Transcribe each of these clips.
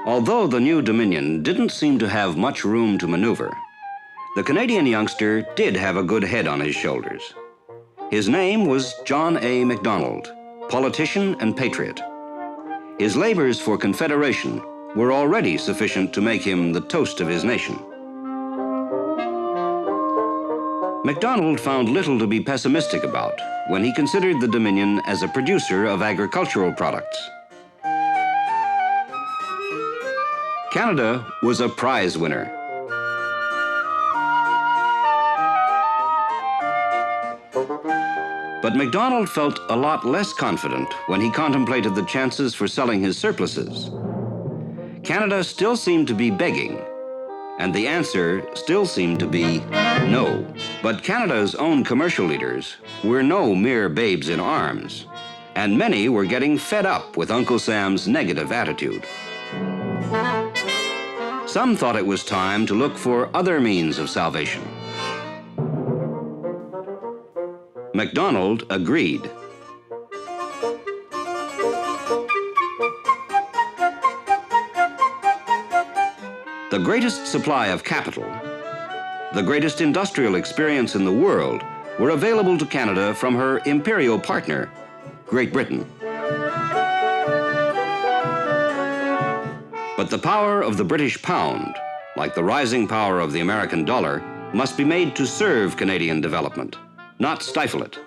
Although the new Dominion didn't seem to have much room to maneuver, the Canadian youngster did have a good head on his shoulders. His name was John A. Macdonald, politician and patriot. His labors for Confederation were already sufficient to make him the toast of his nation. Macdonald found little to be pessimistic about when he considered the Dominion as a producer of agricultural products. Canada was a prize winner. But Macdonald felt a lot less confident when he contemplated the chances for selling his surpluses. Canada still seemed to be begging, and the answer still seemed to be no. But Canada's own commercial leaders were no mere babes in arms, and many were getting fed up with Uncle Sam's negative attitude. Some thought it was time to look for other means of salvation. Macdonald agreed. The greatest supply of capital, the greatest industrial experience in the world were available to Canada from her imperial partner, Great Britain. But the power of the British pound, like the rising power of the American dollar, must be made to serve Canadian development, not stifle it.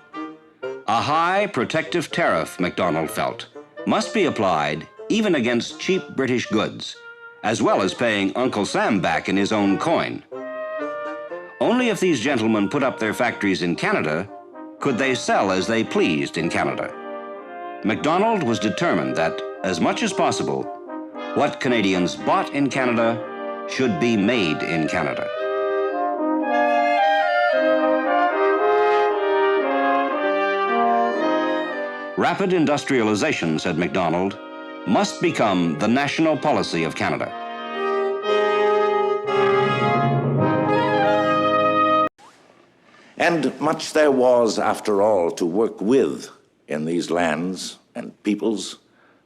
A high protective tariff, Macdonald felt, must be applied even against cheap British goods, as well as paying Uncle Sam back in his own coin. Only if these gentlemen put up their factories in Canada could they sell as they pleased in Canada. Macdonald was determined that, as much as possible, what Canadians bought in Canada should be made in Canada. Rapid industrialization, said Macdonald, must become the national policy of Canada. And much there was, after all, to work with in these lands and peoples,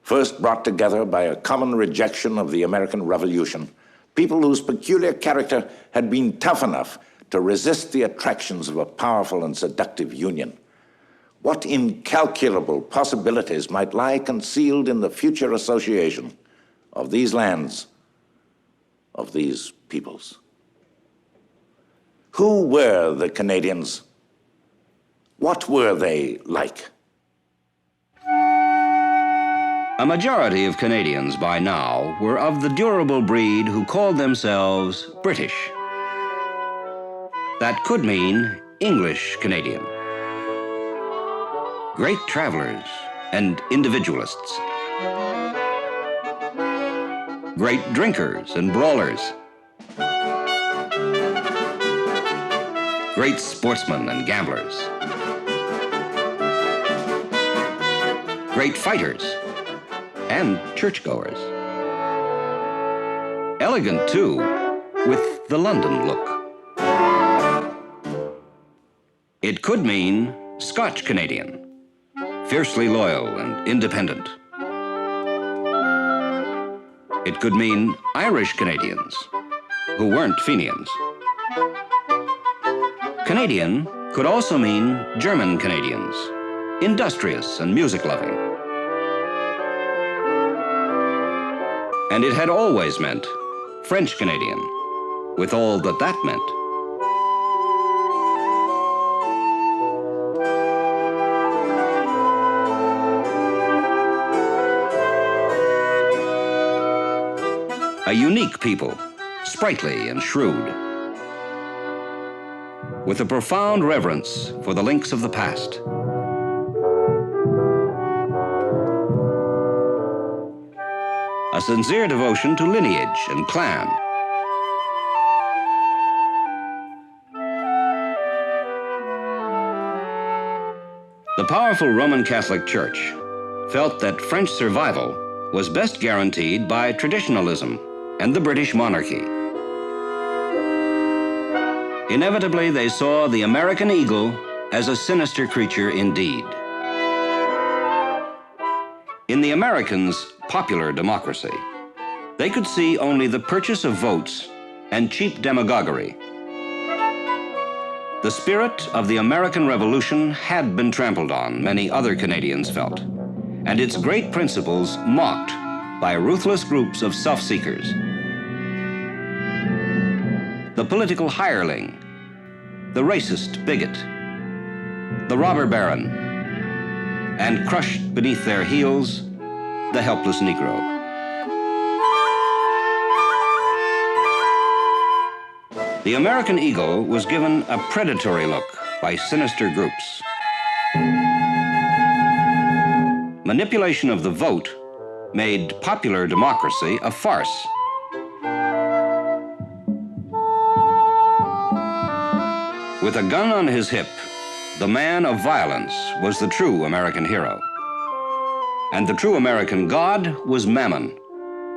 first brought together by a common rejection of the American Revolution, people whose peculiar character had been tough enough to resist the attractions of a powerful and seductive union. What incalculable possibilities might lie concealed in the future association of these lands, of these peoples? Who were the Canadians? What were they like? A majority of Canadians by now were of the durable breed who called themselves British. That could mean English Canadian. Great travelers and individualists. Great drinkers and brawlers. Great sportsmen and gamblers. Great fighters and churchgoers. Elegant, too, with the London look. It could mean Scotch Canadian, fiercely loyal and independent. It could mean Irish Canadians, who weren't Fenians. Canadian could also mean German Canadians, industrious and music-loving. And it had always meant French Canadian, with all that that meant. A unique people, sprightly and shrewd, with a profound reverence for the links of the past. A sincere devotion to lineage and clan. The powerful Roman Catholic Church felt that French survival was best guaranteed by traditionalism and the British monarchy. Inevitably, they saw the American eagle as a sinister creature indeed. In the Americans' popular democracy, they could see only the purchase of votes and cheap demagoguery. The spirit of the American Revolution had been trampled on, many other Canadians felt, and its great principles mocked by ruthless groups of self-seekers. The political hireling, the racist bigot, the robber baron, and crushed beneath their heels, the helpless Negro. The American eagle was given a predatory look by sinister groups. Manipulation of the vote made popular democracy a farce. With a gun on his hip, the man of violence was the true American hero. And the true American god was Mammon,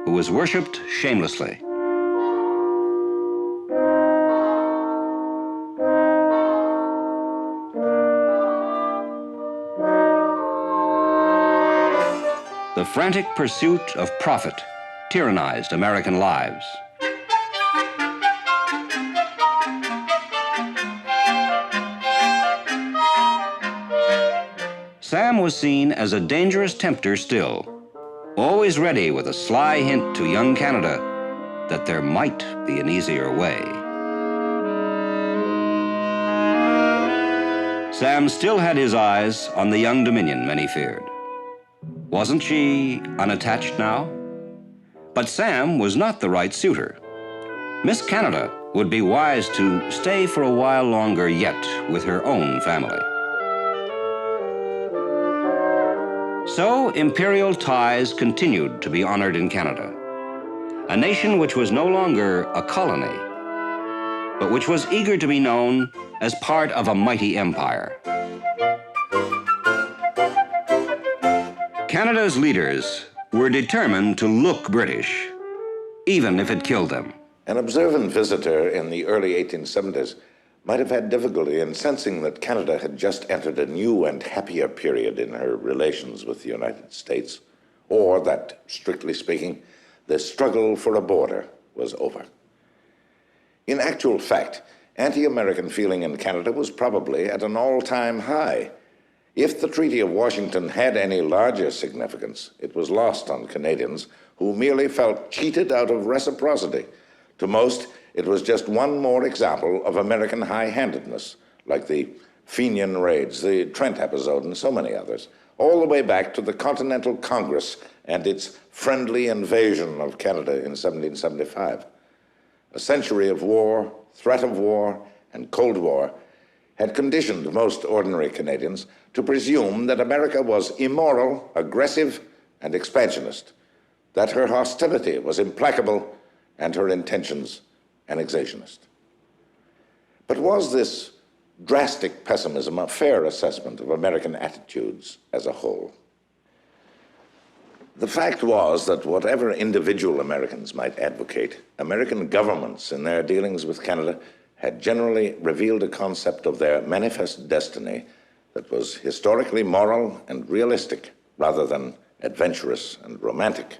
who was worshipped shamelessly. The frantic pursuit of profit tyrannized American lives. Sam was seen as a dangerous tempter still, always ready with a sly hint to young Canada that there might be an easier way. Sam still had his eyes on the young Dominion many feared. Wasn't she unattached now? But Sam was not the right suitor. Miss Canada would be wise to stay for a while longer yet with her own family. So imperial ties continued to be honored in Canada, a nation which was no longer a colony, but which was eager to be known as part of a mighty empire. Canada's leaders were determined to look British, even if it killed them. An observant visitor in the early 1870s might have had difficulty in sensing that Canada had just entered a new and happier period in her relations with the United States, or that, strictly speaking, the struggle for a border was over. In actual fact, anti-American feeling in Canada was probably at an all-time high. If the Treaty of Washington had any larger significance, it was lost on Canadians who merely felt cheated out of reciprocity. To most, it was just one more example of American high-handedness, like the Fenian raids, the Trent episode, and so many others, all the way back to the Continental Congress and its friendly invasion of Canada in 1775. A century of war, threat of war, and Cold War had conditioned most ordinary Canadians to presume that America was immoral, aggressive, and expansionist, that her hostility was implacable and her intentions annexationist. But was this drastic pessimism a fair assessment of American attitudes as a whole? The fact was that whatever individual Americans might advocate, American governments in their dealings with Canada had generally revealed a concept of their manifest destiny that was historically moral and realistic rather than adventurous and romantic.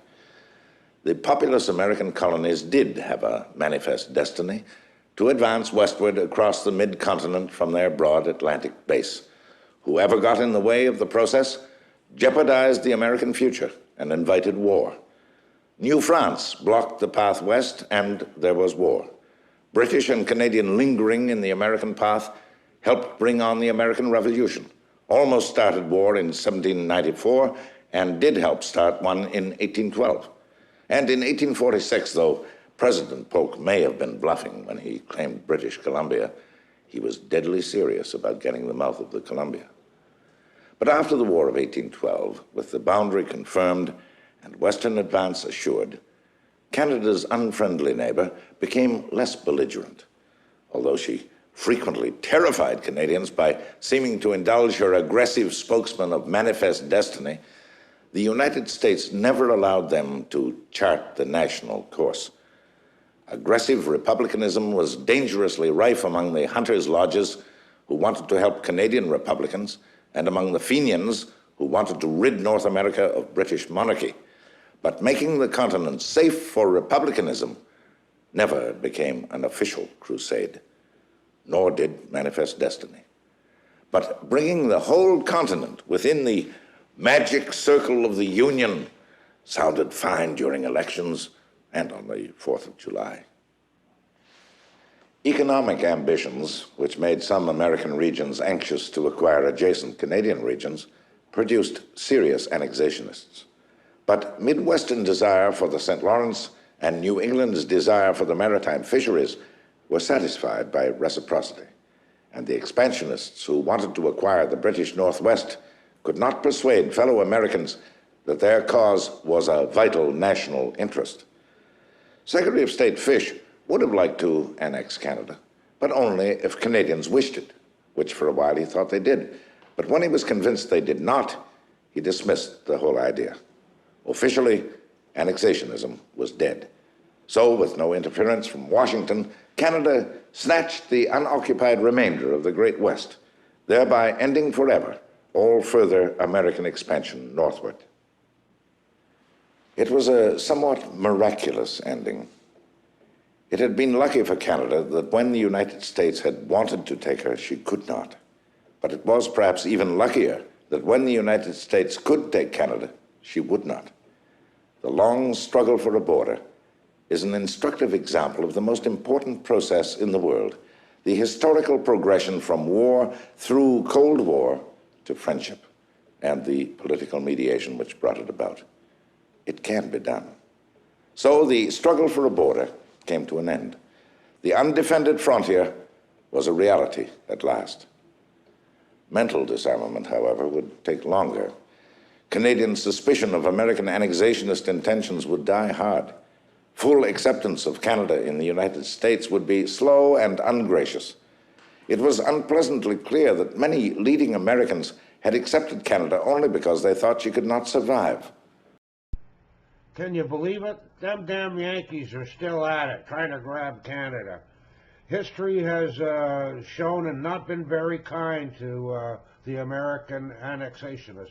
The populous American colonies did have a manifest destiny to advance westward across the mid-continent from their broad Atlantic base. Whoever got in the way of the process jeopardized the American future and invited war. New France blocked the path west, and there was war. British and Canadian lingering in the American path helped bring on the American Revolution, almost started war in 1794, and did help start one in 1812. And in 1846, though President Polk may have been bluffing when he claimed British Columbia, he was deadly serious about getting the mouth of the Columbia. But after the War of 1812, with the boundary confirmed and Western advance assured, Canada's unfriendly neighbor became less belligerent, although she frequently terrified Canadians by seeming to indulge her aggressive spokesman of manifest destiny. The United States never allowed them to chart the national course. Aggressive republicanism was dangerously rife among the hunters' lodges who wanted to help Canadian Republicans and among the Fenians who wanted to rid North America of British monarchy. But making the continent safe for republicanism never became an official crusade, nor did Manifest Destiny. But bringing the whole continent within the magic circle of the Union sounded fine during elections and on the 4th of July. Economic ambitions, which made some American regions anxious to acquire adjacent Canadian regions, produced serious annexationists. But Midwestern desire for the St. Lawrence and New England's desire for the maritime fisheries were satisfied by reciprocity, and the expansionists who wanted to acquire the British Northwest could not persuade fellow Americans that their cause was a vital national interest. Secretary of State Fish would have liked to annex Canada, but only if Canadians wished it, which for a while he thought they did. But when he was convinced they did not, he dismissed the whole idea. Officially, annexationism was dead. So, with no interference from Washington, Canada snatched the unoccupied remainder of the Great West, thereby ending forever all further American expansion northward. It was a somewhat miraculous ending. It had been lucky for Canada that when the United States had wanted to take her, she could not. But it was perhaps even luckier that when the United States could take Canada, she would not. The long struggle for a border is an instructive example of the most important process in the world, the historical progression from war through Cold War to friendship and the political mediation which brought it about. It can be done. So the struggle for a border came to an end. The undefended frontier was a reality at last. Mental disarmament, however, would take longer. Canadian suspicion of American annexationist intentions would die hard. Full acceptance of Canada in the United States would be slow and ungracious. It was unpleasantly clear that many leading Americans had accepted Canada only because they thought she could not survive. Can you believe it? Them damn Yankees are still at it, trying to grab Canada. History has shown and not been very kind to the American annexationists.